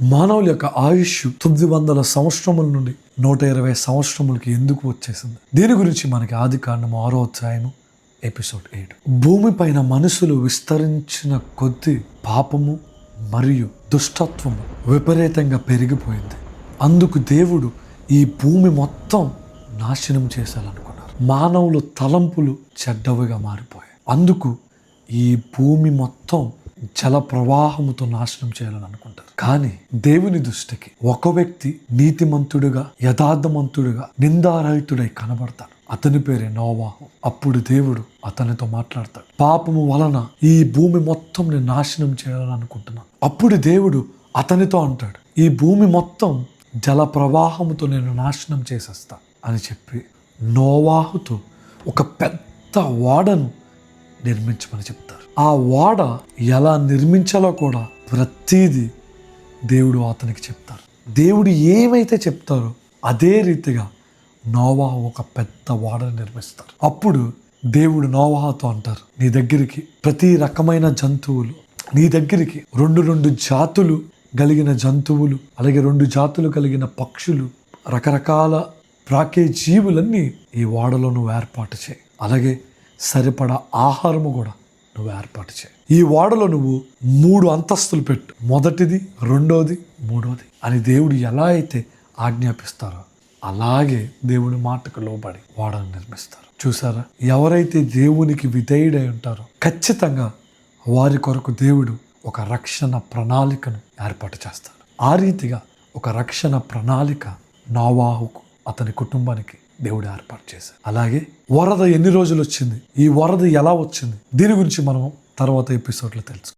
మానవుల యొక్క ఆయుష్ 900 సంవత్సరముల నుండి 120 సంవత్సరములకి ఎందుకు వచ్చేసింది? దీని గురించి మనకి ఆదికాండం 6వ అధ్యాయము ఎపిసోడ్ 7. భూమిపైన మనుషులు విస్తరించిన కొద్దీ పాపము మరియు దుష్టత్వము విపరీతంగా పెరిగిపోయింది. అందుకు దేవుడు ఈ భూమి మొత్తం నాశనం చేశాలనుకున్నారు. మానవుల తలంపులు చెడ్డవిగా మారిపోయాయి. అందుకు ఈ భూమి మొత్తం జల ప్రవాహముతో నాశనం చేయాలని అనుకుంటారు. కానీ దేవుని దృష్టికి ఒక వ్యక్తి నీతిమంతుడుగా, యథార్థమంతుడుగా, నిందారహితుడై కనబడతాడు. అతని పేరే నోవాహు. అప్పుడు దేవుడు అతనితో మాట్లాడతాడు. పాపము వలన ఈ భూమి మొత్తం నేను నాశనం చేయాలని అనుకుంటున్నాను. అప్పుడు దేవుడు అతనితో అంటాడు, ఈ భూమి మొత్తం జల ప్రవాహముతో నేను నాశనం చేసేస్తా అని చెప్పి నోవాహుతో ఒక పెద్ద ఓడను నిర్మించమని చెప్తారు. ఆ ఓడ ఎలా నిర్మించాలో కూడా ప్రతీది దేవుడు అతనికి చెప్తారు. దేవుడు ఏమైతే చెప్తారో అదే రీతిగా నోవాహు ఒక పెద్ద ఓడను నిర్మిస్తారు. అప్పుడు దేవుడు నోవాహుతో అంటారు, నీ దగ్గరికి ప్రతి రకమైన జంతువులు, నీ దగ్గరికి రెండు జాతులు కలిగిన జంతువులు, అలాగే 2 జాతులు కలిగిన పక్షులు, రకరకాల ప్రాకే జీవులన్నీ ఈ ఓడలో నువ్వు ఏర్పాటు చేయి. అలాగే సరిపడా ఆహారము కూడా నువ్వు ఏర్పాటు చేయి. ఈ ఓడలో నువ్వు 3 అంతస్తులు పెట్టు, మొదటిది, రెండోది, మూడోది అని దేవుడు ఎలా అయితే ఆజ్ఞాపిస్తారో అలాగే దేవుని మాటకు లోబడి ఓడను నిర్మిస్తారు. చూసారా, ఎవరైతే దేవునికి విధేయుడై ఉంటారో ఖచ్చితంగా వారి కొరకు దేవుడు ఒక రక్షణ ప్రణాళికను ఏర్పాటు చేస్తాడు. ఆ రీతిగా ఒక రక్షణ ప్రణాళిక నోవాహుకు, అతని కుటుంబానికి దేవుడు ఏర్పాటు చేశాడు. అలాగే వరద ఎన్ని రోజులు వచ్చింది, ఈ వరద ఎలా వచ్చింది, దీని గురించి మనం తర్వాత ఎపిసోడ్లో తెలుసు.